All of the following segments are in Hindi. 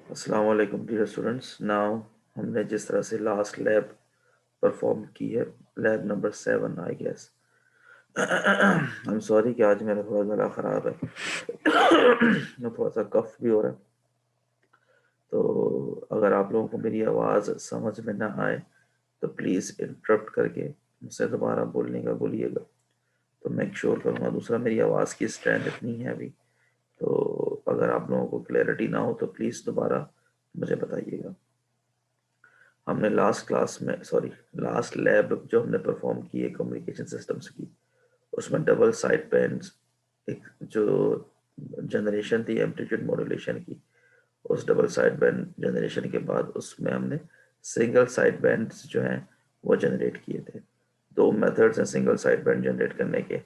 अस्सलाम वालेकुम डियर स्टूडेंट्स। नाउ हमने जिस तरह से लास्ट लैब परफॉर्म की है, lab number 7 I guess. I am sorry कि आज मेरा थोड़ा गला ख़राब है। थोड़ा सा कफ भी हो रहा है, तो अगर आप लोगों को मेरी आवाज़ समझ में ना आए तो प्लीज़ इंटरप्ट करके मुझसे दोबारा बोलने का बोलिएगा, तो मैं श्योर करूँगा। दूसरा, मेरी आवाज़ की स्ट्रेंथ इतनी है अभी, तो अगर आप लोगों को क्लैरिटी ना हो तो प्लीज़ दोबारा मुझे बताइएगा। हमने लास्ट क्लास में, सॉरी, लास्ट लैब जो हमने परफॉर्म की है कम्युनिकेशन सिस्टम्स की, उसमें डबल साइड बैंड्स, एक जो जनरेशन थी एम्पलीट्यूड मॉड्यूलेशन की, उस डबल साइड बैंड जनरेशन के बाद उसमें हमने सिंगल साइड बैंड्स जो हैं वो जनरेट किए थे। दो मेथड्स हैं सिंगल साइड बैंड जनरेट करने के।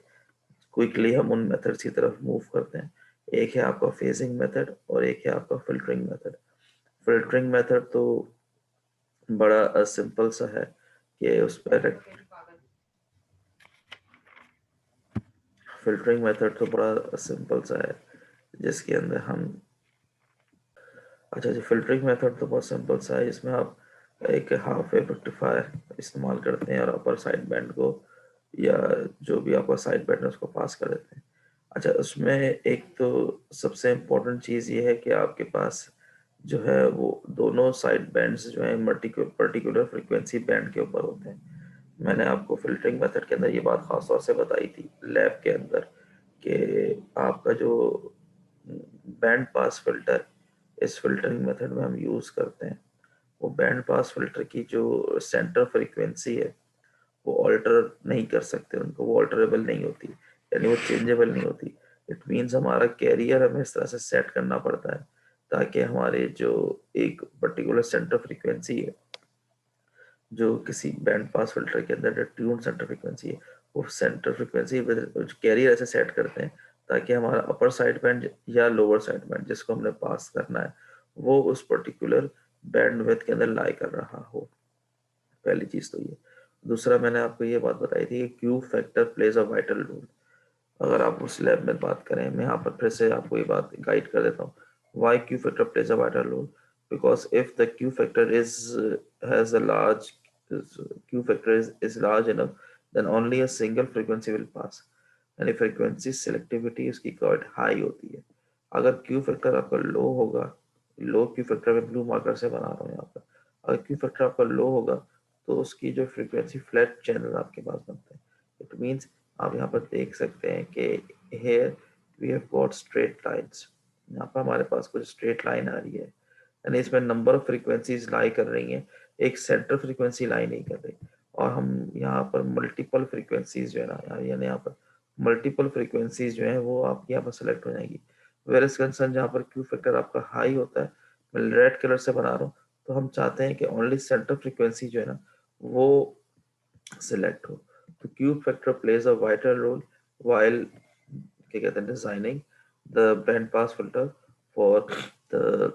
क्विकली हम उन मेथड्स की तरफ मूव करते हैं। एक है आपका फेजिंग मेथड और एक है आपका फिल्टरिंग मेथड। फिल्टरिंग मेथड तो बड़ा सिंपल सा है कि उस पर फिल्टरिंग मेथड तो बड़ा सिंपल सा है जिसके अंदर हम, अच्छा जी, फिल्टरिंग मेथड तो बहुत सिंपल सा है। इसमें आप एक हाफ वेव रेक्टिफायर इस्तेमाल करते हैं और अपर साइड बैंड को या जो भी आपका साइड बैंड है उसको पास कर देते हैं। अच्छा, उसमें एक तो सबसे इम्पोर्टेंट चीज़ ये है कि आपके पास जो है वो दोनों साइड बैंड्स जो है पर्टिकुलर फ्रिक्वेंसी बैंड के ऊपर होते हैं। मैंने आपको फिल्टरिंग मेथड के अंदर ये बात खास तौर से बताई थी लैब के अंदर कि आपका जो बैंड पास फिल्टर इस फिल्टरिंग मेथड में हम यूज़ करते हैं, वो बैंड पास फिल्टर की जो सेंटर फ्रीक्वेंसी है वो ऑल्टर नहीं कर सकते, उनको वो ऑल्टरेबल नहीं होती, यानी वो चेंजेबल नहीं होती। इट मीन्स हमारा कैरियर हमें इस तरह से सेट करना पड़ता है ताकि हमारे जो एक पर्टिकुलर सेंटर फ्रीक्वेंसी है, जो किसी बैंड पास फिल्टर के अंदर जो ट्यून सेंटर फ्रीक्वेंसी है, वो सेंटर फ्रीक्वेंसी कैरियर ऐसे सेट करते हैं ताकि हमारा अपर साइड बैंड या लोअर साइड बैंड जिसको हमने पास करना है वो उस पर्टिकुलर बैंड विड्थ के अंदर लाई कर रहा हो। पहली चीज़ तो ये। दूसरा, मैंने आपको ये बात बताई थी कि Q factor plays a vital role. अगर आप उस लैब में बात करें, मैं यहाँ पर फिर से आपको ये बात गाइड कर देता हूँ। Why Q factor plays a vital role? Because if the Q factor is has a large Q factor is large enough, then only a single frequency will pass, यानी फ्रीक्वेंसी सिलेक्टिविटी उसकी क्वाइट हाई होती है। अगर क्यू फैक्टर आपका लो होगा, लो क्यू फैक्टर में ब्लू मार्कर से बना रहा हूँ यहाँ पर, अगर क्यू फैक्टर आपका लो होगा तो उसकी जो फ्रीक्वेंसी फ्लैट चैनल आपके पास बनते हैं। इट मीन्स आप यहाँ पर देख सकते हैं कि here we have got straight lines. यहाँ पर हमारे पास कुछ स्ट्रेट लाइन आ रही है, यानी इसमें नंबर ऑफ फ्रीक्वेंसीज लाई कर रही हैं, एक सेंटर फ्रीक्वेंसी लाई नहीं कर रही। और हम यहाँ पर मल्टीपल फ्रीक्वेंसीज जो है ना, यानी यहाँ पर मल्टीपल फ्रीक्वेंसीज जो है वो आपकी यहाँ पर सेलेक्ट हो जाएंगी। वेयर इज कंसर्न जहाँ पर क्यू फैक्टर आपका हाई होता है, मैं रेड कलर से बना रहा हूँ, तो हम चाहते हैं कि ओनली सेंटर फ्रीक्वेंसी जो है ना वो सिलेक्ट हो। तो Q factor plays a vital role while, क्या कहते हैं, designing the band pass filter for the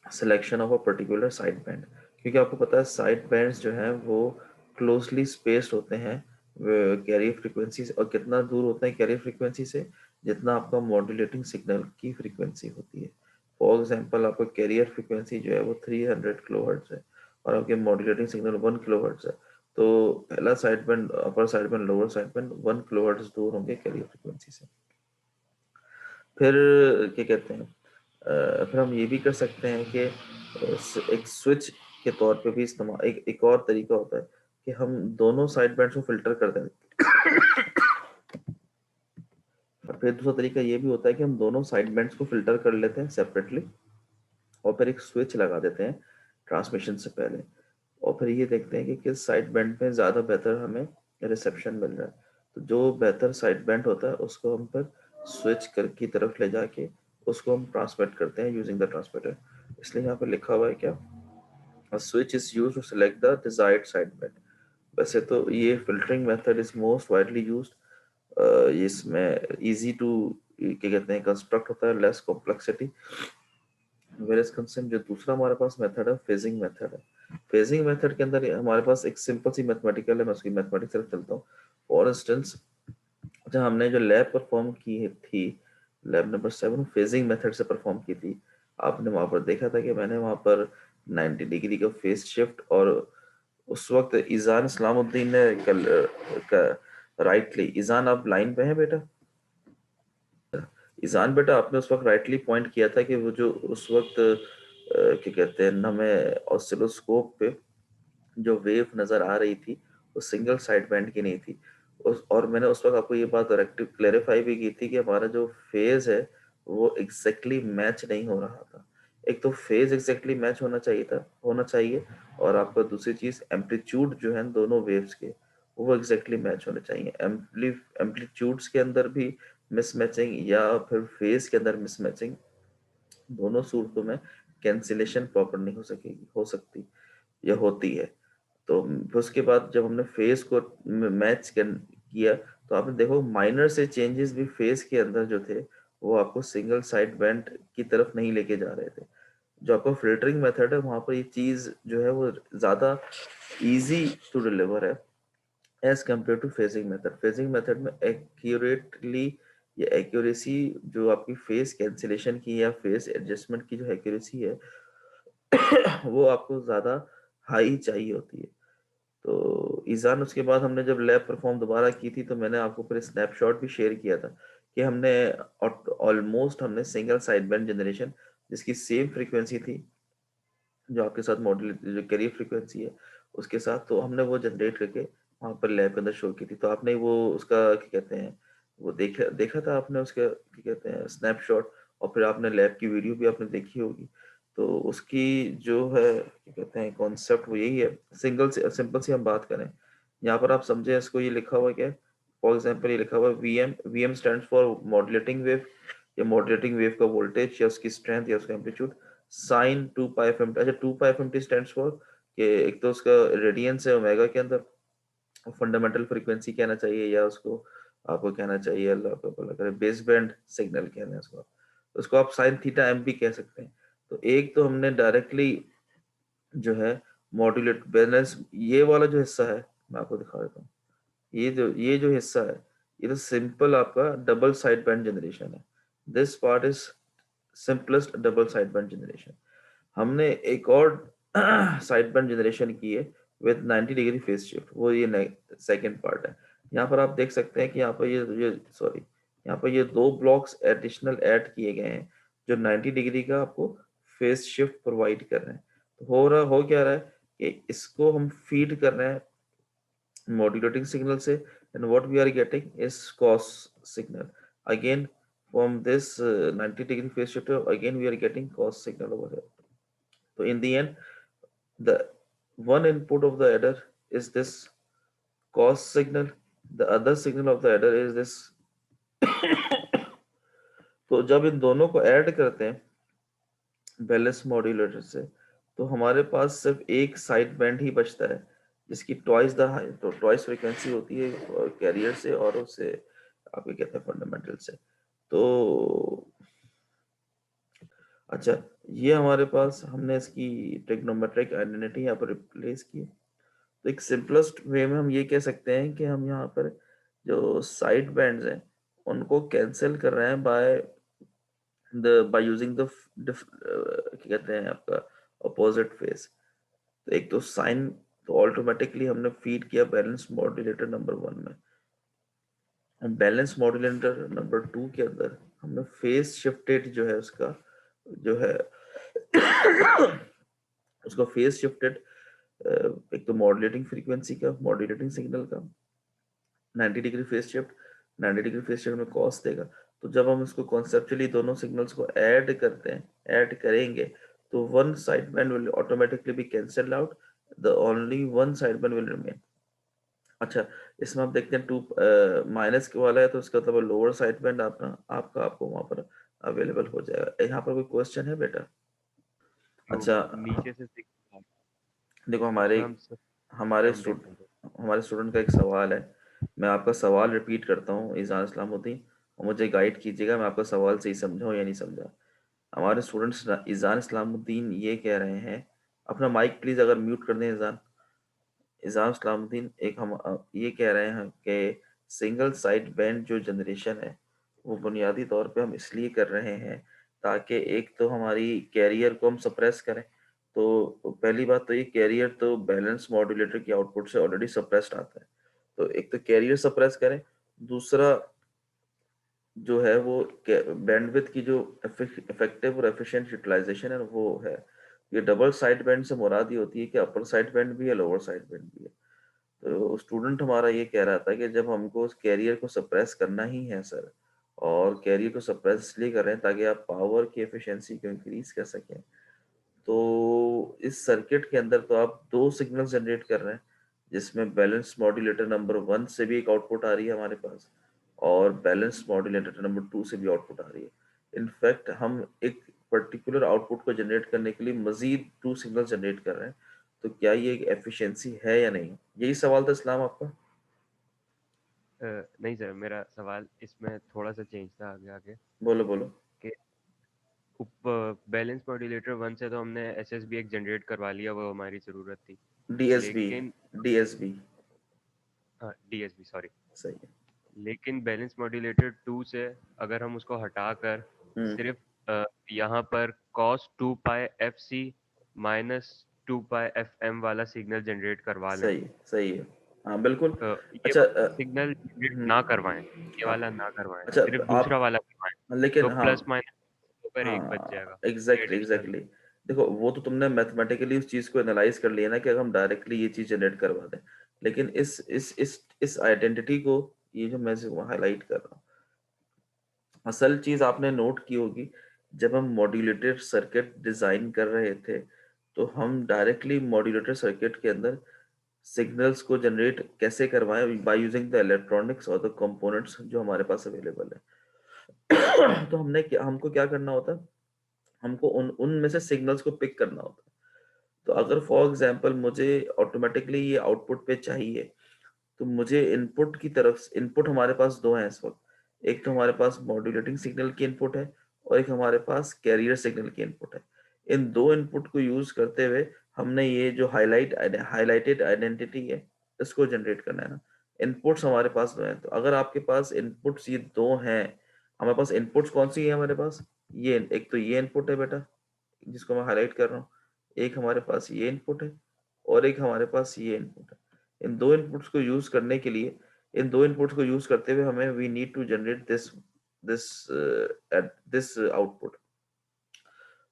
selection of a particular side band. क्योंकि आपको पता है साइड बैंड्स जो हैं वो क्लोजली स्पेस्ड होते हैं कैरियर फ्रीक्वेंसी से, और कितना दूर होते हैं कैरियर फ्रीक्वेंसी से, जितना आपका मॉड्यूलेटिंग सिग्नल की फ्रीक्वेंसी होती है। फॉर एग्जांपल, आपका कैरियर फ्रीक्वेंसी जो है वो 300 किलोहर्ट्ज है और आपके मॉड्यूलेटिंग सिग्नल 1 किलोहर्ट्ज है, तो पहला side band, upper side band, lower side band 1 kilohertz दूर होंगे कैरियर फ्रीक्वेंसी से। फिर क्या कहते हैं, फिर हम ये भी कर सकते हैं कि एक स्विच के तौर पे भी इस्तेमाल, एक और तरीका होता है कि हम दोनों साइड बैंड्स को फिल्टर कर दें। और फिर दूसरा तरीका ये भी होता है कि हम दोनों साइड बैंड्स को फिल्टर कर लेते हैं सेपरेटली और फिर एक स्विच लगा देते हैं ट्रांसमिशन से पहले, और फिर ये देखते हैं कि किस साइड बैंड में ज़्यादा बेहतर हमें रिसेप्शन मिल रहा है। तो जो बेहतर साइड बैंड होता है उसको हम फिर स्विच कर की तरफ ले जाके उसको हम ट्रांसमिट करते हैं यूजिंग द ट्रांसमीटर। इसलिए यहाँ पे लिखा हुआ है क्या, switch is use to select the desired side band. वैसे तो ये filtering method is most widely used, इसमें इजी टू, क्या कहते हैं, कंस्ट्रक्ट होता है, लेस कॉम्प्लेक्सिटी। वेरियस कंसेंट जो दूसरा हमारे पास मेथड है फेजिंग मेथड है। फेजिंग मेथड के अंदर हमारे पास एक सिंपल सी मैथमेटिकल है, मैं उसकी मैथमेटिक्स तरफ चलता हूँ। फॉर इंस्टेंस, जब हमने जो लैब परफॉर्म की थी, लैब नंबर 7 फेजिंग मेथड से परफॉर्म की थी, आपने वहां पर देखा था कि मैंने वहां पर 90 डिग्री का फेस शिफ्ट, और उस वक्त ईजान इस्लामुद्दीन ने राइटली, ईजान आप लाइन पे हैं बेटा? ईजान बेटा, आपने उस वक्त राइटली पॉइंट किया था कि वो जो उस वक्त क्या कहते हैं, हमें ऑसिलोस्कोप पे जो वेव नज़र आ रही थी वो सिंगल साइड बैंड की नहीं थी। और मैंने उस वक्त आपको ये बात डायरेक्टली क्लेरिफाई भी की थी कि हमारा जो फेज है वो एग्जैक्टली मैच नहीं हो रहा था। एक तो फेज एग्जैक्टली मैच होना चाहिए, और आपका दूसरी चीज़ एम्पलीट्यूड जो है दोनों वेव्स के वो एग्जैक्टली मैच होने चाहिए। एम्पलीट्यूड्स के अंदर भी मिसमैचिंग या फिर फेज के अंदर मिसमैचिंग, दोनों सूरतों में कैंसिलेशन प्रॉपर नहीं हो सकती या होती है। तो फिर उसके बाद जब हमने फेस को किया, तो आपने देखो माइनर से चेंजेस भी फेस के अंदर जो थे वो आपको सिंगल साइड बेंट की तरफ नहीं लेके जा रहे थे। जो आपका फिल्टरिंग मेथड है वहां पर ये चीज जो है वो ज्यादा इजी टू डिलीवर है as compare to phasing method. Phasing method में एक्यूरेटली या एक्यूरेसी जो आपकी फेस कैंसिलेशन की या फेस एडजस्टमेंट की जो एक्यूरेसी है वो आपको ज्यादा हाई चाहिए होती है। तो ईजान उसके बाद हमने जब लैब परफॉर्म दोबारा की थी तो मैंने आपको फिर स्नैपशॉट भी शेयर किया था कि हमने ऑलमोस्ट हमने सिंगल साइड बैंड जनरेशन जिसकी सेम फ्रीक्वेंसी थी जो आपके साथ मॉडल जो कैरियर फ्रीक्वेंसी है उसके साथ, तो हमने वो जनरेट करके वहाँ पर लैब के अंदर शो की थी। तो आपने वो उसका क्या कहते हैं वो देखा देखा था आपने उसका क्या कहते हैं स्नैपशॉट, और फिर आपने लैब की वीडियो भी आपने देखी होगी। तो उसकी जो है क्या कहते हैं कॉन्सेप्ट वो यही है। सिंपल सी हम बात करें, यहाँ पर आप समझे इसको, ये लिखा हुआ क्या है? फॉर एग्जाम्पल ये लिखा हुआ है VM. VM stand for modulating wave, या मॉड्यूलेटिंग वेव का वोल्टेज या उसकी स्ट्रेंथ या उसका amplitude. Sine 2 pi f m t, अच्छा 2 pi f m t stand for कि एक तो उसका रेडियंस है ओमेगा के अंदर, फंडामेंटल फ्रीक्वेंसी कहना चाहिए, या उसको आपको कहना चाहिए, अल्लाह को भला करे, बेस बैंड सिग्नल कहना है उसको। उसको आप साइन थीटा एम भी कह सकते हैं। तो एक तो हमने डायरेक्टली जो है मॉड्यूलेट बैलेंस, ये वाला जो हिस्सा है मैं आपको दिखा देता हूँ। ये जो हिस्सा है ये तो सिंपल आपका डबल साइड बैंड जनरेशन है। This part is simplest double side band generation. हमने एक और साइड बैंड जनरेशन की है विद 90 डिग्री फेज शिफ्ट, वो ये सेकंड पार्ट है। यहाँ पर आप देख सकते हैं कि यहाँ पर ये सॉरी, यहाँ पर ये दो ब्लॉक्स एडिशनल ऐड किए गए हैं जो 90 डिग्री का आपको फेज शिफ्ट प्रोवाइड कर रहे हैं। तो हो क्या रहा है कि इसको हम फीड कर रहे हैं modulating signal say, and what we are getting is cos signal. Again, from this 90 degree phase shifter, again we are getting cos signal over here. So in the end, the one input of the adder is this cos signal, the other signal of the adder is this। तो जब इन दोनों को ऐड करते हैं बैलेंस मॉड्यूलेटर से, तो हमारे पास सिर्फ एक साइड बैंड ही बचता है जिसकी ट्वाइस द तो ट्वाइस फ्रीक्वेंसी होती है कैरियर से और उससे आपके कहते हैं फंडामेंटल से। तो अच्छा, ये हमारे पास हमने इसकी ट्रिग्नोमेट्रिक आइडेंटिटी यहाँ पर रिप्लेस की है। तो एक सिंपलेस्ट वे में हम ये कह सकते हैं कि हम यहाँ पर जो साइड बैंड्स हैं उनको कैंसिल कर रहे हैं बाय यूजिंग द क्या कहते हैं आपका अपोजिट फेस। तो एक तो साइन, तो ऑटोमेटिकली हमने फीड किया बैलेंस मॉड्यूलेटर नंबर 1 में। बैलेंस मॉड्यूलेटर नंबर 2 के अंदर हमने फेस शिफ्टेड जो है उसका जो है उसका फेस शिफ्टेड, एक तो मॉड्यूलेटिंग फ्रीक्वेंसी का मॉड्यूलेटिंग सिग्नल का 90 degree phase shift, 90 degree phase shift में कॉस देगा। तो जब हम इसको कॉन्सेप्चुअली दोनों सिग्नल्स को ऐड करते हैं, ऐड करेंगे, तो one side band will automatically be cancel out, the only one side band will remain. अच्छा, इसमें आप देखते हैं टू माइनस के वाला है तो इसका मतलब लोअर साइड बैंड आपका आपका आपको वहां पर अवेलेबल हो जाएगा। यहाँ पर कोई क्वेश्चन है बेटा? जो अच्छा, नीचे से सिग्नल देखो हमारे उसमें हम सब हमारे हम स्टूडेंट देखेंगे। हमारे स्टूडेंट का एक सवाल है। मैं आपका सवाल रिपीट करता हूँ ईजान इस्लामुद्दीन, और मुझे गाइड कीजिएगा मैं आपका सवाल सही समझा या नहीं समझा। हमारे स्टूडेंट्स ईजान इस्लामुद्दीन ये कह रहे हैं, अपना माइक प्लीज अगर म्यूट कर दें ईजान। ईजान इस्लामुद्दीन एक हम ये कह रहे हैं कि सिंगल साइड बैंड जो जनरेशन है वो बुनियादी तौर पे हम इसलिए कर रहे हैं ताकि एक तो हमारी कैरियर को हम सप्रेस करें। तो पहली बात तो ये कैरियर तो बैलेंस मॉड्यूलेटर की आउटपुट से ऑलरेडी सप्रेस्ड आता है, तो एक तो कैरियर सप्रेस करें। दूसरा जो है वो बैंडविड्थ की जो इफेक्टिव और एफिशिएंट यूटिलाइजेशन है वो है। ये डबल साइड बैंड से मुराद ये होती है कि अपर साइड बैंड भी है, लोअर साइड बैंड भी है। तो स्टूडेंट हमारा ये कह रहा था कि जब हमको उस कैरियर को सप्रेस करना ही है सर, और कैरियर को सप्रेस इसलिए कर रहे हैं ताकि आप पावर की एफिशिएंसी को इंक्रीज कर सकें, तो इस सर्किट के अंदर तो आप दो सिग्नल जनरेट कर रहे हैं, जिसमें बैलेंस मॉड्यूलेटर नंबर 1 से भी एक आउटपुट आ रही है हमारे पास, और बैलेंस मॉड्यूलेटर नंबर 2 से भी आउटपुट आ रही है। इनफैक्ट हम एक पर्टिकुलर आउटपुट को जनरेट करने के लिए मजीद 2 सिग्नल जनरेट कर रहे हैं। तो क्या ये एक एफिशिएंसी है या नहीं, यही सवाल था इस्लाम आपका। नहीं सर, मेरा सवाल इसमें थोड़ा सा चेंज था आगे आगे बोलो बोलो। कि बैलेंस मॉड्यूलेटर 1 से तो हमने एसएसबी एक जनरेट करवा लिया, वो हमारी ज़रूरत थी। डीएसबी। लेकिन डीएसबी। हाँ, डीएसबी सॉरी। सही है। लेकिन बैलेंस मॉड्यूलेटर 2 से अगर हम उसको हटाकर हम्म। सिर्फ यहाँ पर cos 2 pi F C minus 2 pi f M वाला सिग्नल जनरेट करवा लें, सही है, सही है। हाँ बिल्कुल। ये अच्छा वाला सिग्नल जनरेट ना करवाएं, ये हाँ। वाला ना करवाएं, अच्छा सिर्फ आप, दूसरा वाला करवाएं, लेकिन तो हाँ, प्लस माइनस होकर एक बच हाँ जाएगा ये एग्जैक्टली एडिशनल। एग्जैक्टली। देखो वो तो तुमने मैथमेटिकली उस चीज को एनालाइज कर लिया ना कि अगर हम डायरेक्टली ये चीज जनरेट करवा दें, लेकिन इस आइडेंटिटी को, ये जो मैं हाईलाइट कर रहा हूँ, असल चीज आपने नोट की होगी, जब हम मॉड्यूलेटेड सर्किट डिजाइन कर रहे थे तो हम डायरेक्टली मॉड्यूलेटेड सर्किट के अंदर सिग्नल्स को जनरेट कैसे करवाएं, बाय यूजिंग द इलेक्ट्रॉनिक्स और द कंपोनेंट्स जो हमारे पास अवेलेबल है। तो हमको क्या करना होता है, हमको उनमें से सिग्नल्स को पिक करना होता है। तो अगर फॉर एग्जांपल मुझे ऑटोमेटिकली ये आउटपुट पे चाहिए, तो मुझे इनपुट की तरफ, इनपुट हमारे पास दो हैं इस वक्त, एक तो हमारे पास मॉड्यूलेटिंग सिग्नल की इनपुट है और एक हमारे पास कैरियर सिग्नल की इनपुट है। इन दो इनपुट को यूज करते हुए हमने ये जो हाईलाइटेड आइडेंटिटी है इसको जनरेट करना है ना। इनपुट्स हमारे पास दो हैं, तो अगर आपके पास इनपुट्स ये दो हैं, हमारे पास इनपुट्स कौन सी है हमारे पास, ये एक तो ये इनपुट है बेटा जिसको मैं हाईलाइट कर रहा हूँ, एक हमारे पास ये इनपुट है और एक हमारे पास ये इनपुट है। इन दो इनपुट्स को यूज करने के लिए, इन दो इनपुट्स को यूज करते हुए हमें we need to generate this this output.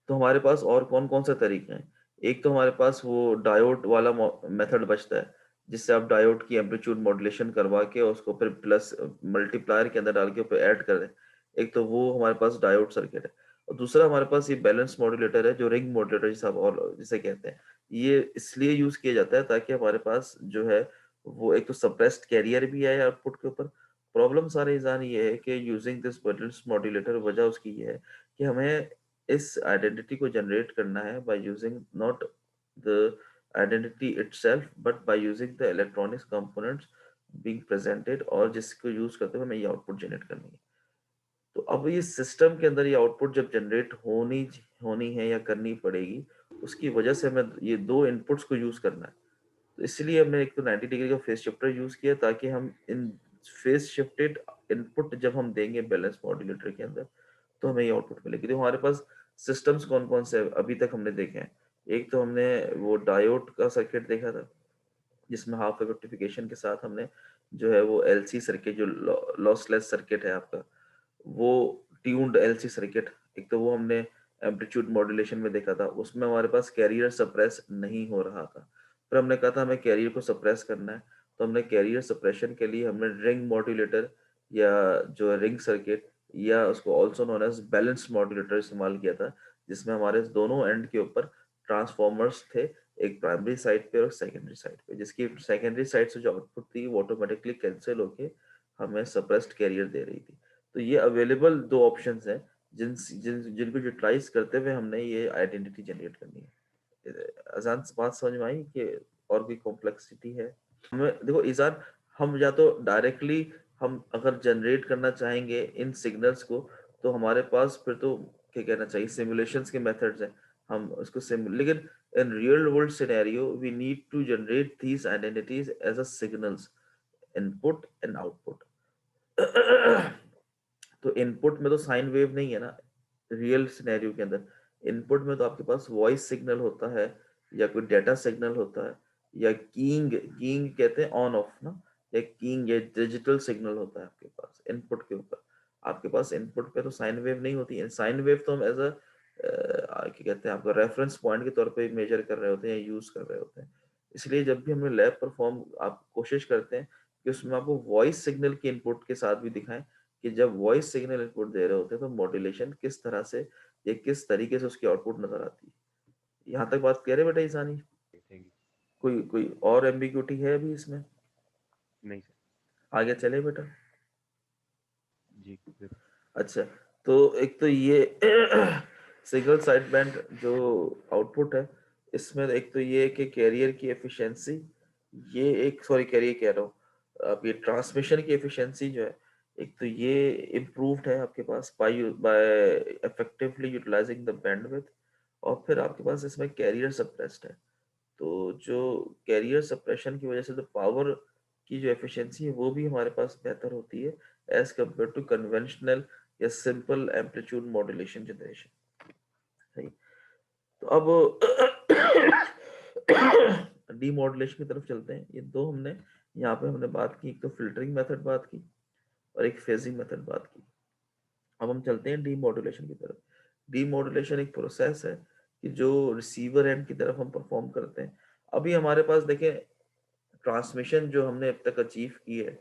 तो हमारे पास और कौन कौन से तरीके हैं, एक तो हमारे पास वो डायोड वाला मेथड बचता है, जिससे आप डायोड की एम्पलीट्यूड मॉड्यूलेशन करवा के उसको फिर प्लस मल्टीप्लायर के अंदर डाल के ऊपर ऐड कर दें। एक तो वो हमारे पास डायोड सर्किट है, और दूसरा हमारे पास ये बैलेंस मॉड्यूलेटर है जो रिंग मॉड्यूलेटर जिसे आप और जिसे कहते हैं। ये इसलिए यूज किया जाता है ताकि हमारे पास जो है वो एक तो सप्रेस्ड कैरियर भी है आउटपुट के ऊपर। प्रॉब्लम सारे इंसान ये है कि यूजिंग दिस बैलेंस मॉड्यूलेटर, वजह उसकी ये है कि हमें इस आइडेंटिटी को जनरेट करना है by using not the identity itself but by using the electronics components being presented, और जिसको यूज करते हुए हमें ये आउटपुट जनरेट करनी है। तो अब ये सिस्टम के अंदर ये आउटपुट जब जनरेट होनी होनी है या करनी पड़ेगी, उसकी वजह से हमें ये दो इनपुट्स को यूज करना है। तो इसलिए हमने एक तो 90 डिग्री का फेज शिफ्टर यूज किया ताकि हम इन फेज शिफ्टेड इनपुट जब हम देंगे बैलेंस मॉड्यूलेटर के अंदर तो हमें ये आउटपुट मिलेगी। तो हमारे पास सिस्टम्स कौन कौन से अभी तक हमने देखे हैं, एक तो हमने वो डायोड का सर्किट देखा था जिसमें हाफ वेव रेक्टिफिकेशन के साथ हमने जो है वो एलसी सर्किट जो लॉसलेस सर्किट है आपका, वो ट्यून्ड एलसी सर्किट, एक तो वो हमने एम्पलीट्यूड मॉड्यूलेशन में देखा था, उसमें हमारे पास कैरियर सप्रेस नहीं हो रहा था। फिर हमने कहा था हमें कैरियर को सप्रेस करना है, तो हमने कैरियर सप्रेशन के लिए हमने रिंग मॉड्यूलेटर या जो रिंग सर्किट या उसको also known as balance modulator इस्तेमाल किया था, जिसमें हमारे दोनों एंड के ऊपर ट्रांसफॉर्मर्स थे, एक प्राइमरी साइड पे और सेकेंडरी साइड पे, जिसकी सेकेंडरी साइड से जो आउटपुट थी वो ऑटोमेटिकली कैंसिल होके हमें सप्रेस्ड कैरियर दे रही थी। तो ये अवेलेबल दो ऑप्शंस हैं जिनको यूटिलाइज करते हुए हमने ये आइडेंटिटी जनरेट करनी है। आसान बात समझ में आई कि और कोई कॉम्प्लेक्सिटी है? हमें देखो ईजान, हम या तो डायरेक्टली हम अगर जनरेट करना चाहेंगे इन सिग्नल्स को, तो हमारे पास फिर तो क्या कहना चाहिए सिमुलेशंस के मेथड्स हैं, हम उसको सिम, लेकिन in real world scenario we need to generate these identities as a signals, input and output. तो इनपुट में तो साइन वेव नहीं है ना, रियल सिनेरियो के अंदर इनपुट में तो आपके पास वॉइस सिग्नल होता है या कोई डेटा सिग्नल होता है या कीइंग कीइंग कहते हैं ऑन ऑफ ना, या कीइंग या डिजिटल सिग्नल होता है आपके पास इनपुट के ऊपर। आपके पास इनपुट पे तो साइन वेव नहीं होती है। साइन वेव तो हम एज अ क्या कहते हैं आपका रेफरेंस पॉइंट के तौर पे मेजर कर रहे होते हैं या यूज कर रहे होते हैं। इसलिए जब भी हमें लैब परफॉर्म आप कोशिश करते हैं कि उसमें आपको वॉइस सिग्नल के इनपुट के साथ भी दिखाएं कि जब वॉइस सिग्नल इनपुट दे रहे होते हैं तो मॉड्यूलेशन किस तरह से या किस तरीके से उसकी आउटपुट नजर आती है। यहाँ तक बात क्लियर है बेटा ईसानी? Thank you. कोई कोई और एम्बिग्यूटी है अभी इसमें? नहीं सर। आगे चले बेटा। जी जरूर। अच्छा, तो एक तो ये सिंगल साइड बैंड जो आउटपुट है, इसमें एक तो ये है कि कैरियर की एफिशिएंसी, ये एक सॉरी कैरियर कह रहा हूँ, अब ये ट्रांसमिशन की एफिशिएंसी जो है, एक तो ये इम्प्रूव्ड है आपके पास by by effectively utilising the bandwidth. और फिर आपके पास इसमें कैरियर सप्रेस्ड है, तो जो कैरियर सप्रेशन की वजह से जो पावर की जो एफिशिएंसी है वो भी हमारे पास बेहतर होती है एज कम्पेयर टू कन्वेंशनल या सिंपल एम्पलीट्यूड मॉड्यूलेशन जनरेशन। सही। तो अब डीमॉड्यूलेशन की तरफ चलते हैं। ये दो हमने यहाँ पे हमने बात की, एक तो फिल्टरिंग मेथड बात की और एक फेजिंग मेथड बात की। अब हम चलते हैं डीमॉड्यूलेशन की तरफ। डीमॉड्यूलेशन एक प्रोसेस है कि जो रिसीवर एंड की तरफ हम परफॉर्म करते हैं। अभी हमारे पास देखें ट्रांसमिशन जो हमने अब तक अचीव की है,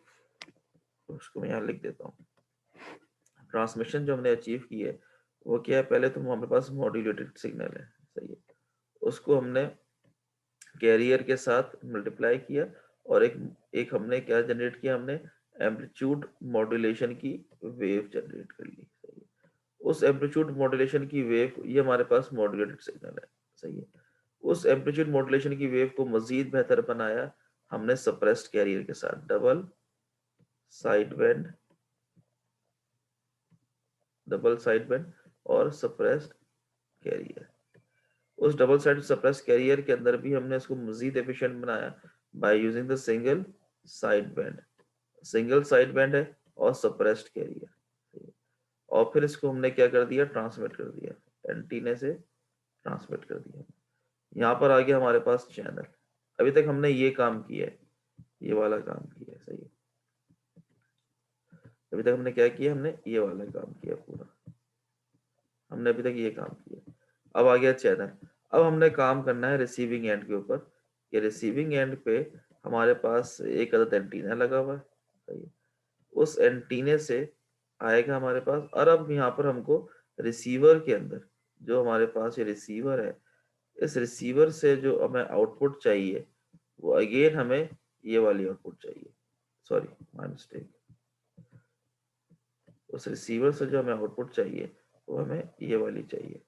उसको मैं यहाँ लिख देता हूँ। ट्रांसमिशन जो हमने अचीव की है वो क्या है, पहले तो हमारे पास मॉड्यूलेटेड सिग्नल है, सही है, उसको हमने कैरियर के साथ मल्टीप्लाई किया और एक एक हमने क्या जनरेट किया, हमने एम्पलीट्यूड मॉड्यूलेशन की वेव जनरेट कर ली, सही है। उस एम्पलीट्यूड मॉड्यूलेशन की वेव, ये हमारे पास मॉड्यूलेटेड सिग्नल है, सही है। उस एम्पलीट्यूड मॉड्यूलेशन की वेव को मजीद बेहतर बनाया हमने सप्रेस्ड कैरियर के साथ, डबल साइड बैंड और सप्रेस्ड कैरियर। उस डबल साइड सप्रेस्ड कैरियर के अंदर भी हमने इसको मजीद एफिशिएंट बनाया by using the single side band है और सप्रेस्ड कैरियर। और फिर इसको हमने क्या कर दिया, ट्रांसमिट कर दिया, एंटीने से ट्रांसमिट कर दिया। यहाँ पर आ गया हमारे पास चैनल। अभी तक हमने ये काम किया है, ये वाला काम किया है, सही है। अभी तक हमने क्या किया, हमने ये वाला काम किया पूरा, हमने अभी तक ये काम किया। अब आ गया चैनल। अब हमने काम करना है रिसीविंग एंड के ऊपर। ये रिसीविंग एंड पे हमारे पास एक अदद एंटीना लगा हुआ है, सही है। उस एंटीने से आएगा हमारे पास, और अब यहाँ पर हमको रिसीवर के अंदर जो हमारे पास ये रिसीवर है, इस रिसीवर से जो हमें आउटपुट चाहिए वो अगेन हमें ये वाली आउटपुट चाहिए, सॉरी माय मिस्टेक। उस रिसीवर से जो हमें आउटपुट चाहिए वो हमें ये वाली चाहिए,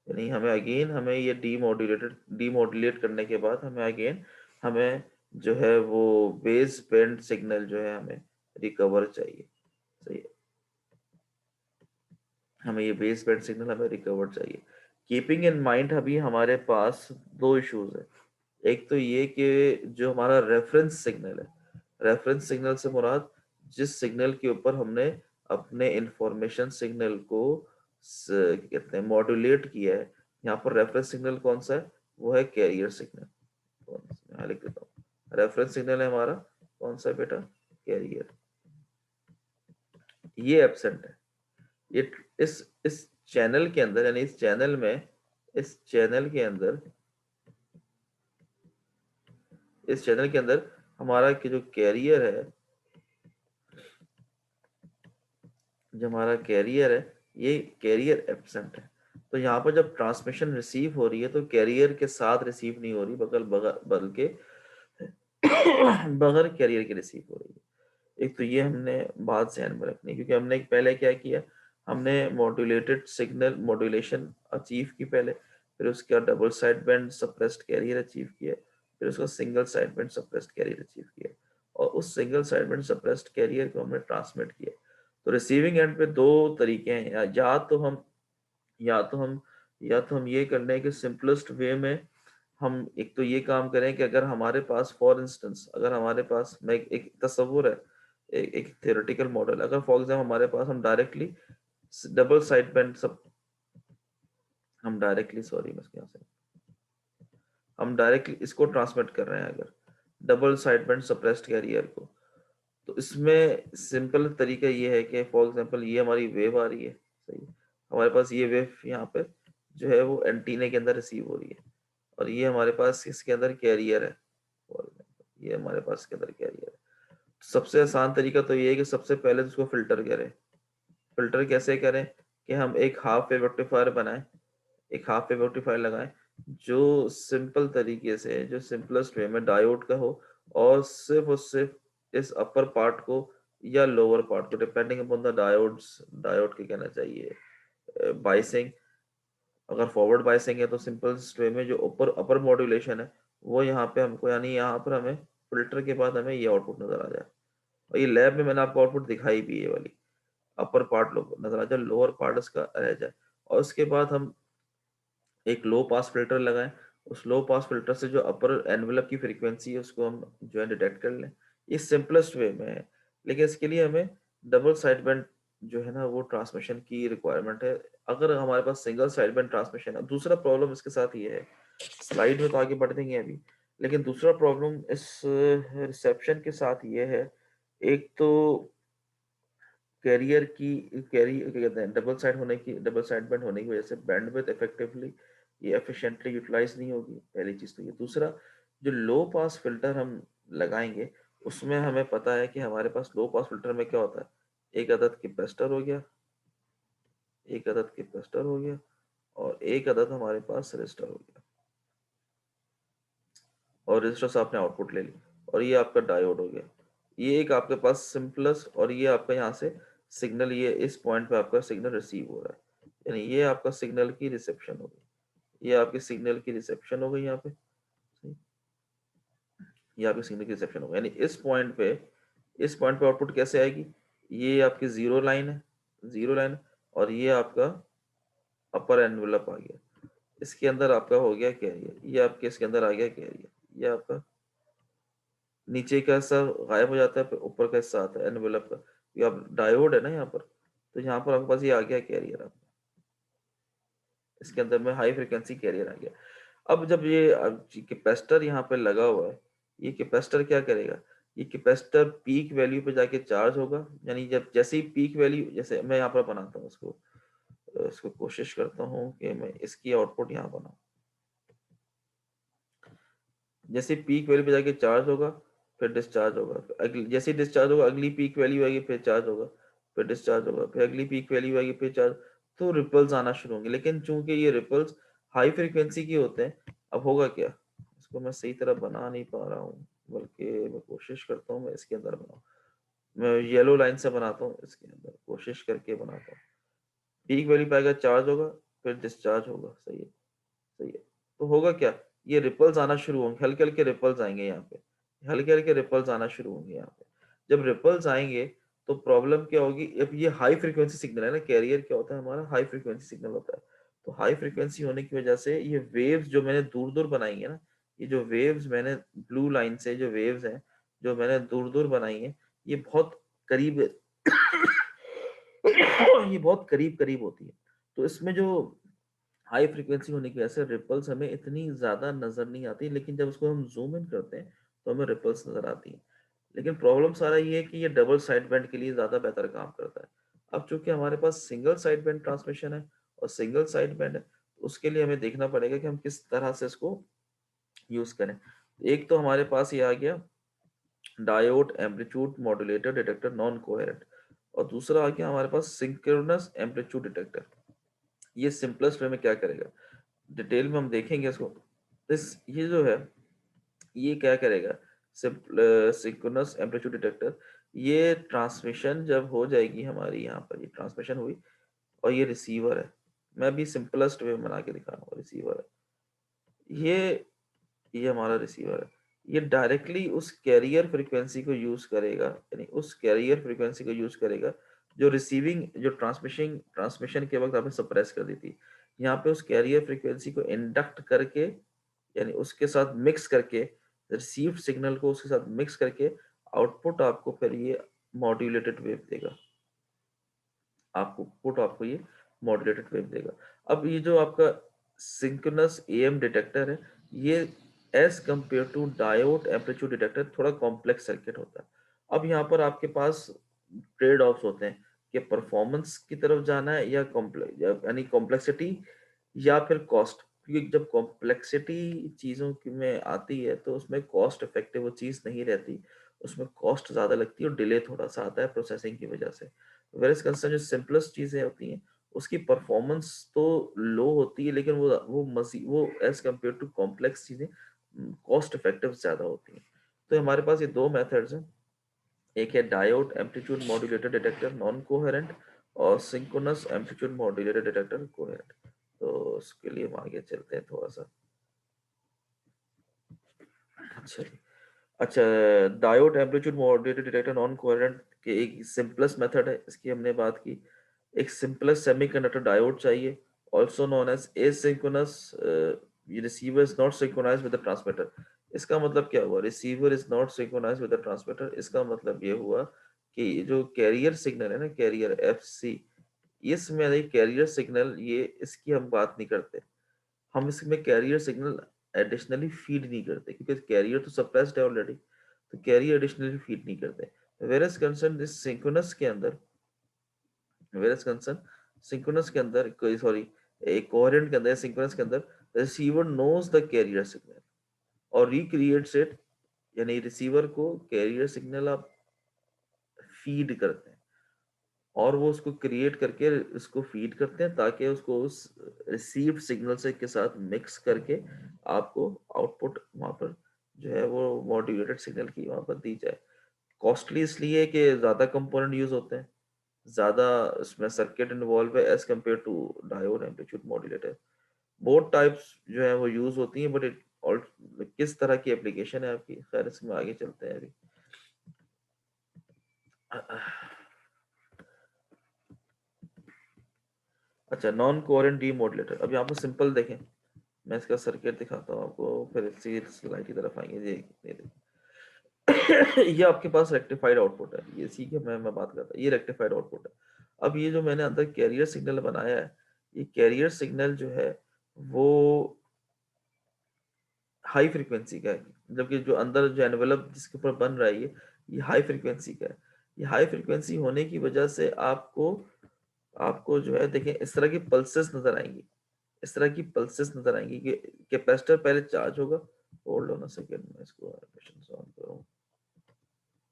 यानी हमें अगेन हमें ये डीमॉड्यूलेट करने के बाद हमें अगेन हमें जो है वो बेस बैंड सिग्नल जो है हमें रिकवर चाहिए, सही है। हमें ये बेस बैंड सिग्नल हमें रिकवर चाहिए। कीपिंग इन माइंड अभी हमारे पास दो इश्यूज है। एक तो ये कि जो हमारा रेफरेंस सिग्नल है, रेफरेंस सिग्नल से मुराद जिस सिग्नल के ऊपर हमने अपने इंफॉर्मेशन सिग्नल को कहते हैं मॉड्यूलेट किया है, यहाँ पर रेफरेंस सिग्नल कौन सा है, वो है कैरियर सिग्नल। यहाँ लिख देता हूँ, रेफरेंस सिग्नल है हमारा कौन सा बेटा, कैरियर। ये एब्सेंट है। ये इस चैनल के अंदर, यानी इस चैनल के अंदर इस चैनल के अंदर हमारा कि जो कैरियर है, जो हमारा कैरियर है, ये कैरियर एब्सेंट है। तो यहाँ पर जब ट्रांसमिशन रिसीव हो रही है तो कैरियर के साथ रिसीव नहीं हो रही, बल्कि बगैर कैरियर के रिसीव हो रही है। एक तो ये हमने बात ध्यान में रखनी है, क्योंकि हमने पहले क्या किया, हमने मॉड्यूलेटेड सिग्नल मॉड्यूलेशन अचीव की पहले, फिर उसके बाद double side band suppressed career achieve किया, फिर उसका single side band suppressed career achieve किया, और उस single side band suppressed career को हमने ट्रांसमिट किया। तो रिसीविंग एंड पे दो तरीके हैं, या तो हम या तो हम ये कर लें कि सिंपलेस्ट वे में हम एक तो ये काम करें कि अगर हमारे पास फॉर इंस्टेंस, अगर हमारे पास एक तस्वुर है, एक थ्योरेटिकल मॉडल, अगर फॉर एग्जाम्पल हमारे पास हम डायरेक्टली डबल साइड बैंड सब हम डायरेक्टली, सॉरी मैं यहाँ से, हम डायरेक्टली इसको ट्रांसमिट कर रहे हैं अगर double side band suppressed career को, तो इसमें सिंपल तरीका ये है कि फॉर एग्जांपल ये हमारी वेव आ रही है, सही, हमारे पास ये वेव यहाँ पे जो है वो एंटीना के अंदर रिसीव हो रही है, और ये हमारे पास इसके अंदर कैरियर है, फॉर एग्जांपल ये हमारे पास इसके अंदर कैरियर है। सबसे आसान तरीका तो ये है कि सबसे पहले तो उसको फिल्टर करें। फिल्टर कैसे करें कि हम एक हाफ वेव रेक्टिफायर बनाएं, एक हाफ वेव रेक्टिफायर लगाएं जो सिंपल तरीके से, जो सिंपलेस्ट वे में डायोड का हो, और सिर्फ इस अपर पार्ट को या लोअर पार्ट को, depending upon the diodes, diode के कहना चाहिए बाइसिंग, अगर फॉरवर्ड बाइसिंग है तो सिंपल वे में जो ऊपर अपर मॉड्यूलेशन है वो यहाँ पे हमको, यानी यहाँ पर हमें फिल्टर के बाद हमें ये आउटपुट नजर आ जाए, और ये लैब में मैंने आपको आउटपुट दिखाई भी है, ये वाली अपर पार्ट नजर आ जाए, लोअर पार्ट इसका रह जाए, और उसके बाद हम एक लो पास फिल्टर लगाएं, उस लो पास फिल्टर से जो अपर एनवेलप की फ्रीक्वेंसी है उसको हम जो है डिटेक्ट कर लें। ये सिंपलेस्ट वे में है, लेकिन इसके लिए हमें डबल साइड बैंड जो है ना वो ट्रांसमिशन की रिक्वायरमेंट है। अगर हमारे पास सिंगल साइड बैंड ट्रांसमिशन है, दूसरा प्रॉब्लम इसके साथ ये है, स्लाइड में तो आगे बढ़ देंगे अभी, लेकिन दूसरा प्रॉब्लम इस रिसेप्शन के साथ ये है, एक तो कैरियर की, कैरी क्या कहते हैं, डबल साइड होने की, डबल साइड बैंड होने की वजह से बैंडविड्थ इफेक्टिवली ये एफिशिएंटली यूटिलाइज नहीं होगी, पहली चीज तो ये। दूसरा, जो लो पास फिल्टर हम लगाएंगे उसमें हमें पता है कि हमारे पास लो पास फिल्टर में क्या होता है, एक अदद कैपेसिटर हो गया, एक अदद कैपेसिटर हो गया, और एक अदद हमारे पास रजिस्टर हो गया, और रजिस्टर से आपने आउटपुट ले ली, और ये आपका डायोड हो गया। ये एक आपके पास सिंपलेस्ट, और ये आपका यहाँ से सिग्नल, ये इस पॉइंट पे आपका सिग्नल रिसीव हो रहा है, यानी ये आपका सिग्नल की रिसेप्शन हो गई, ये आपके सिग्नल की रिसेप्शन हो गई यहाँ पे, सही? ये आपके सिग्नल की रिसेप्शन हो गई, यानी इस पॉइंट पे आउटपुट कैसे आएगी, ये आपकी जीरो लाइन है, जीरो लाइन, और ये आपका अपर एनवेलप आ गया, इसके अंदर आपका हो गया कैरियर, ये आपके इसके अंदर आ गया कैरियर, ये आपका नीचे का हिस्सा गायब हो जाता है, फिर ऊपर का हिस्सा आता है एनवेलप का, ये अब डायोड है ना यहाँ पर, तो यहाँ पर आपके पास ये आ गया कैरियर, आप इसके अंदर में हाई फ्रिक्वेंसी कैरियर आ गया। अब जब ये कैपेसिटर यहाँ पे लगा हुआ है, ये कैपेसिटर क्या करेगा, ये कैपेसिटर पीक वैल्यू पे जाके चार्ज होगा, यानी जब जैसे ही पीक वैल्यू, जैसे मैं यहाँ पर बनाता हूँ इसको, इसको कोशिश करता हूँ कि मैं इसकी आउटपुट यहाँ बनाऊँ, जैसे पीक वैल्यू पे जाके चार्ज होगा, फिर डिस्चार्ज होगा, जैसे डिस्चार्ज होगा अगली पीक वैल्यू आएगी, फिर चार्ज होगा, फिर डिस्चार्ज होगा, फिर अगली पीक वैल्यू आएगी, फिर चार्ज, तो रिपल्स आना शुरू होंगे। लेकिन चूंकि ये रिपल्स हाई फ्रीक्वेंसी के होते हैं, अब होगा क्या, इसको मैं सही तरह बना नहीं पा रहा हूँ, बल्कि मैं कोशिश करता हूँ मैं इसके अंदर बनाऊँ, मैं येलो लाइन से बनाता हूँ, इसके अंदर कोशिश करके बनाता हूँ, पीक वैल्यू पे आएगा, चार्ज होगा, फिर डिस्चार्ज होगा, सही है, सही है। तो होगा क्या, ये रिपल्स आना शुरू होंगे, हल्के हल्के रिपल्स आएंगे यहाँ पे, हल्के हल्के रिपल्स आना शुरू होंगे यहाँ पे। जब रिपल्स आएंगे तो प्रॉब्लम क्या होगी, अब ये हाई फ्रीक्वेंसी सिग्नल है ना, कैरियर क्या होता है हमारा, हाई फ्रीक्वेंसी सिग्नल होता है, तो हाई फ्रीक्वेंसी होने की वजह से ये वेव्स जो मैंने दूर दूर बनाई है ना, ये जो वेव्स मैंने ब्लू लाइन से जो वेव्स हैं जो मैंने दूर दूर बनाई है, ये बहुत करीब ये बहुत करीब करीब होती है, तो इसमें जो हाई फ्रीक्वेंसी होने की वजह से रिपल्स हमें इतनी ज़्यादा नज़र नहीं आती, लेकिन जब उसको हम जूम इन करते हैं तो हमें रिपल्स नज़र आती हैं। लेकिन प्रॉब्लम सारा ये है कि ये डबल साइड बैंड के लिए ज़्यादा बेहतर काम करता है। अब चूंकि हमारे पास सिंगल साइड बैंड ट्रांसमिशन है और सिंगल साइड बैंड है, तो उसके लिए हमें देखना पड़ेगा कि हम किस तरह से इसको यूज़ करें। एक तो हमारे पास ये आ गया diode amplitude modulator detector non coherent, और दूसरा आ गया हमारे पास सिंक्रोनस एम्पलीट्यूड डिटेक्टर। ये सिंपलेस्ट वे में क्या करेगा, डिटेल में हम देखेंगे इसको, इस ये जो है ये क्या करेगा, सिंक्रोनस एम्पलीट्यूड डिटेक्टर, ये ट्रांसमिशन जब हो जाएगी हमारी, यहाँ पर ये ट्रांसमिशन हुई और ये रिसीवर है, मैं भी सिंपलेस्ट वे में बना के दिखा रहा हूँ, रिसीवर है ये हमारा रिसीवर है, ये डायरेक्टली उस कैरियर फ्रीक्वेंसी को यूज करेगा, यानी उस कैरियर फ्रीक्वेंसी को यूज करेगा जो रिसीविंग, जो ट्रांसमिशन ट्रांसमिशन के वक्त आपने सप्रेस कर दी थी, यहाँ पे उस कैरियर फ्रीक्वेंसी को इंडक्ट करके, यानी उसके साथ मिक्स करके, रिसीव्ड सिग्नल को उसके साथ मिक्स करके आउटपुट आपको फिर ये मॉड्यूलेटेड वेव देगा, आपको ये मॉड्यूलेटेड वेव देगा। अब ये जो आपका सिंक्रोनस एएम डिटेक्टर है, ये as compare to diode amplitude detector थोड़ा कॉम्प्लेक्स सर्किट होता है। अब यहाँ पर आपके पास ट्रेड ऑफ्स होते हैं कि परफॉर्मेंस की तरफ जाना है या कॉम्प्लेक्स, यानी कॉम्प्लेक्सिटी या फिर कॉस्ट। क्योंकि जब कॉम्प्लेक्सिटी चीज़ों की में आती है तो उसमें कॉस्ट इफेक्टिव वो चीज़ नहीं रहती, उसमें कॉस्ट ज़्यादा लगती है और डिले थोड़ा सा आता है प्रोसेसिंग की वजह से। वेरस कंसर्न जो सिंपलेस्ट चीज़ें होती हैं उसकी परफॉर्मेंस तो लो होती है, लेकिन वो एज कम्पेयर टू कॉम्प्लेक्स चीज़ें कॉस्ट इफेक्टिव ज़्यादा होती हैं। तो हमारे पास ये दो मेथड्स हैं, एक है diode amplitude modulated detector non coherent, और synchronous amplitude modulated detector coherent. तो उसके लिए हम आगे चलते हैं थोड़ा सा। अच्छा अच्छा, diode amplitude modulated detector non coherent के एक सिंपलेस्ट मेथड है, इसकी हमने बात की। एक सिंपलेस्ट सेमीकंडक्टर डायोड चाहिए, also known as asynchronous receiver is not synchronised with the transmitter. इसका मतलब क्या हुआ, receiver is not synchronised with the transmitter? इसका मतलब ये हुआ कि जो कैरियर सिग्नल है ना, कैरियर एफ सी, इसमें कैरियर सिग्नल, ये इसकी हम बात नहीं करते। हम इसमें कैरियर सिग्नल एडिशनली फीड नहीं करते, क्योंकि कैरियर तो सप्रेस्ड है ऑलरेडी, तो कैरियर एडिशनली फीड नहीं करते। वेरस कंसर्न इस सिंक्रोनस के अंदर, वेरस कंसर्न सिंक्रोनस के अंदर, सॉरी, एक कोहेरेंट के अंदर, सिंक्रोनस के अंदर receiver knows the carrier signal और रिक्रिएट्स इट, यानी रिसीवर को कैरियर सिग्नल आप फीड करते हैं और वो उसको क्रिएट करके उसको फीड करते हैं, ताकि उसको उस रिसीव्ड सिग्नल से के साथ मिक्स करके आपको आउटपुट वहाँ पर जो है वो मॉड्यूलेटेड सिग्नल की वहाँ पर दी जाए। कॉस्टली इसलिए कि ज़्यादा कंपोनेंट यूज होते हैं, ज़्यादा इसमें सर्किट इन्वॉल्व है as compare to diode amplitude modulator. Both types जो है वो यूज होती हैं, बट इट और किस तरह की एप्लीकेशन है आपकी, खैर इसमें आगे चलते हैं अभी। अच्छा, नॉन कोहेरेंट डीमॉड्यूलेटर। अब यहाँ पर सिंपल देखें, मैं इसका सर्किट दिखाता हूँ आपको, फिर इसी स्लाइड की तरफ आएंगे। ये ये आपके पास रेक्टिफाइड आउटपुट है, ये इसी के मैं बात करता हूँ, ये रेक्टिफाइड आउटपुट है। अब ये जो मैंने अंदर कैरियर सिग्नल बनाया है, ये कैरियर सिग्नल जो है वो हाई फ्रीक्वेंसी का है, जबकि जो अंदर जो एनवेलप जिसके ऊपर बन रहा है ये हाई फ्रीक्वेंसी का है। ये हाई फ्रीक्वेंसी होने की वजह से आपको आपको जो है देखें इस तरह की पल्सेस नजर आएंगी, इस तरह की पल्सेस नजर आएंगी कि कैपेसिटर पहले चार्ज होगा। होल्ड ऑन अ सेकंड, मैं इसको एनिमेशन ऑन करूं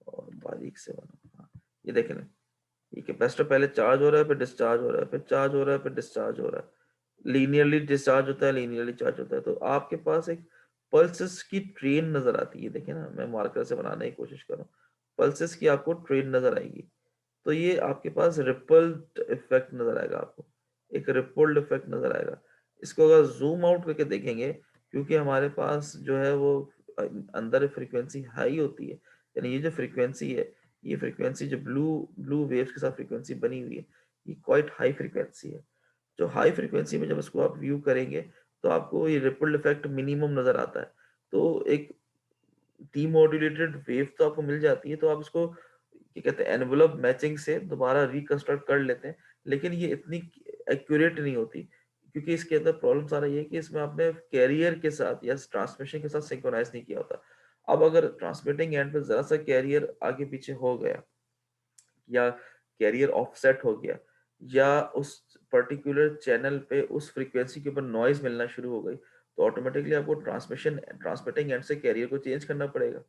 और बारीक से बना। हाँ, ये देखें ना, ये कैपेसिटर पहले चार्ज हो रहा है, फिर डिस्चार्ज हो रहा है, फिर चार्ज हो रहा है, फिर डिस्चार्ज हो रहा है, लीनियरली डिस्चार्ज होता है, लीनियरली चार्ज होता है। तो आपके पास एक पल्सेस की ट्रेन नजर आती है, देखें ना, मैं मार्कर से बनाने की कोशिश कर रहा हूँ, पल्सेस की आपको ट्रेन नजर आएगी। तो ये आपके पास रिपल्ड इफेक्ट नजर आएगा आपको, एक रिपल्ड इफेक्ट नजर आएगा। इसको अगर जूम आउट करके देखेंगे, क्योंकि हमारे पास जो है वो अंदर फ्रीक्वेंसी हाई होती है, यानी ये जो फ्रीक्वेंसी है, ये फ्रीक्वेंसी जो ब्लू ब्लू वेव्स के साथ फ्रीक्वेंसी बनी हुई है, ये क्वाइट हाई फ्रीक्वेंसी है। जो हाई फ्रीक्वेंसी में जब इसको आप व्यू करेंगे तो आपको ये रिपल्ड इफेक्ट मिनिमम नजर आता है। तो एक डीमोड्यूलेटेड वेव तो आपको मिल जाती है, तो आप इसको क्या कहते हैं एनवेलप मैचिंग से दोबारा रिकंस्ट्रक्ट कर लेते हैं, लेकिन ये इतनी एक्यूरेट नहीं होती, क्योंकि इसके अंदर प्रॉब्लम सारा ये है कि इसमें आपने कैरियर के साथ या ट्रांसमिशन के साथ सिंक्रोनाइज नहीं किया होता। अब अगर ट्रांसमिटिंग एंड पे जरा सा कैरियर आगे पीछे हो गया, या कैरियर ऑफसेट हो गया, या उस पर्टिकुलर चैनल पे उस फ्रीक्वेंसी के ऊपर नॉइज मिलना शुरू हो गई, तो ऑटोमेटिकली आपको ट्रांसमिटिंग एंड से कैरियर को चेंज करना पड़ेगा।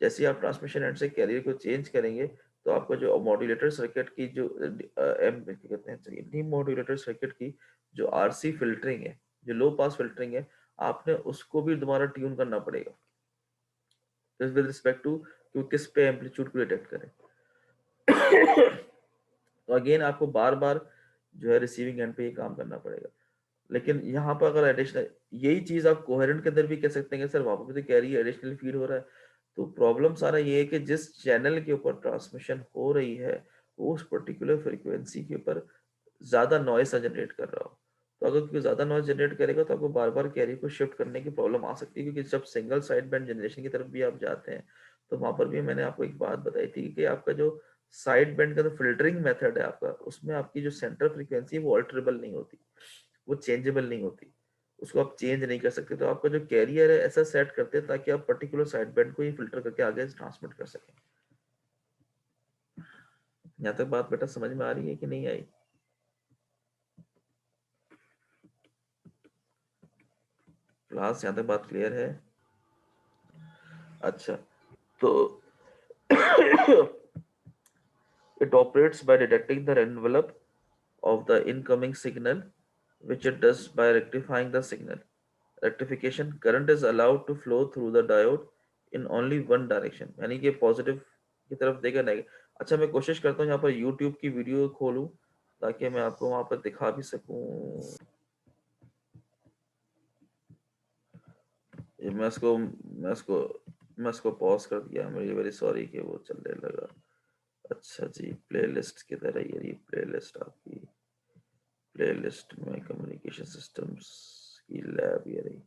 जैसे ही आप ट्रांसमिशन एंड से कैरियर को चेंज करेंगे, तो आपको जो मॉड्यूलेटर सर्किट की जो कहते हैं, चलिए डीमॉड्यूलेटर सर्किट की जो आरसी फिल्टरिंग है, जो लो पास फिल्टरिंग है, आपने उसको भी दोबारा ट्यून करना पड़ेगा विद रिस्पेक्ट टू कि किस पे एम्पलीट्यूड को डिटेक्ट करें। तो अगेन आपको बार बार जो है रिसीविंग एंड पे ये काम करना पड़ेगा। लेकिन यहाँ पर अगर एडिशनल, यही चीज आप कोहेरेंट के अंदर भी कह सकते हैं कि सर वहां पर भी तो कैरी एडिशनल फीड हो रहा है। तो प्रॉब्लम सारा ये है कि जिस चैनल के ऊपर ट्रांसमिशन हो रही है, वो उस पर्टिकुलर फ्रीक्वेंसी के ऊपर ज्यादा नॉइस जनरेट कर रहा हो। तो अगर कोई ज्यादा नॉइस जनरेट करेगा तो आपको बार बार कैरी को शिफ्ट करने की प्रॉब्लम आ सकती है, क्योंकि जब सिंगल साइड बैंड जनरेशन की तरफ भी आप जाते हैं, तो वहां पर भी मैंने आपको एक बात बताई थी कि आपका जो साइड बैंड का जो फिल्टरिंग मेथड है आपका, उसमें आपकी जो सेंट्रल फ्रीक्वेंसी है वो ऑल्टरेबल नहीं होती, वो चेंजेबल नहीं होती, उसको आप चेंज नहीं कर सकते। तो आपका जो कैरियर है ऐसा सेट करते हैं ताकि आप पर्टिकुलर साइड बैंड को ही फिल्टर करके आगे ट्रांसमिट कर सकें। यहाँ तक बात बेटा समझ में आ रही है कि नहीं आई? क्लास यहाँ तक बात क्लियर है? अच्छा, तो it operates by detecting the envelope of the incoming signal, which it does by rectifying the signal. Rectification current is allowed to flow through the diode in only one direction, यानी कि पॉजिटिव की तरफ देगा नहीं। अच्छा, मैं कोशिश करता हूँ यहाँ पर यूट्यूब की वीडियो खोलूँ ताकि मैं आपको वहाँ पर दिखा भी सकूँ। ये मैं इसको पॉज कर दिया, मेरी वेरी सॉरी कि वो चलने लगा। अच्छा जी, प्लेलिस्ट किधर है? ये प्लेलिस्ट आपकी, प्लेलिस्ट में कम्युनिकेशन सिस्टम्स की लैब, ये रही,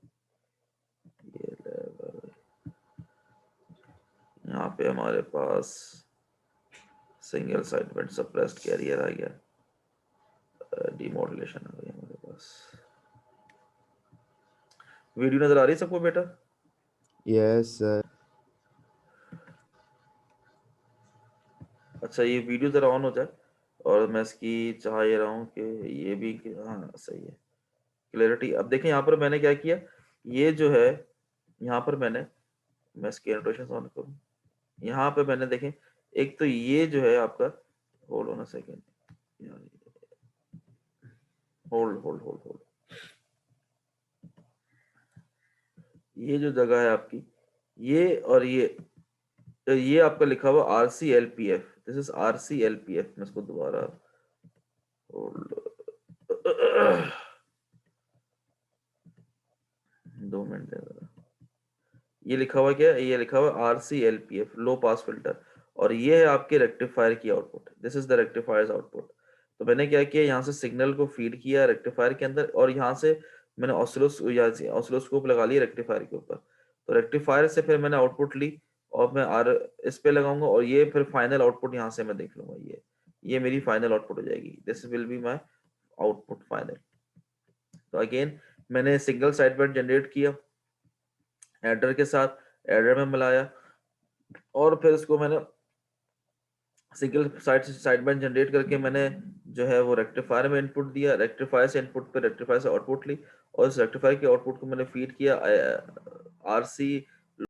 ये लैब। यहाँ पे हमारे पास single side band suppressed carrier आ गया, डीमॉड्यूलेशन आ गई हमारे पास। वीडियो नजर आ रही है सबको बेटा? Yes sir. अच्छा, ये वीडियो जरा ऑन हो जाए और मैं इसकी चाह ये रहा हूँ कि ये भी हाँ सही है, क्लैरिटी। अब देखें यहाँ पर मैंने क्या किया, ये जो है यहाँ पर मैं इसकी एनोटेशन ऑन करूँ, यहाँ पे मैंने देखें, एक तो ये जो है आपका, hold on a second, hold hold hold hold, ये जो जगह है आपकी, ये और ये आपका लिखा हुआ RCLPF, दिस इज RCLPF। मैं इसको दोबारा होल्ड 2 मिनट दे दो। ये लिखा हुआ क्या है? ये लिखा हुआ RCLPF, लो पास फिल्टर, और ये है आपके रेक्टिफायर की output, this is the rectifiers output. तो मैंने क्या किया, यहाँ से सिग्नल को फीड किया रेक्टिफायर के अंदर, और यहाँ से मैंने ऑसिलोस्कोप लगा लिया रेक्टिफायर के ऊपर। तो रेक्टिफायर से फिर मैंने आउटपुट ली और मैं आर इस पे लगाऊंगा, और ये फिर फाइनल आउटपुट यहाँ से मैं देख लूंगा, ये मेरी फाइनल आउटपुट हो जाएगी, this will be my output final. तो अगेन मैंने सिंगल साइड बैंड जनरेट किया एडर के साथ, एडर में मिलाया, और फिर इसको मैंने सिंगल साइड बैंड जनरेट करके मैंने जो है वो रेक्टिफायर में इनपुट दिया, रेक्टिफायर से इनपुट पे रेक्टिफायर से आउटपुट ली, और इस रेक्टिफायर के आउटपुट को मैंने फीड किया RC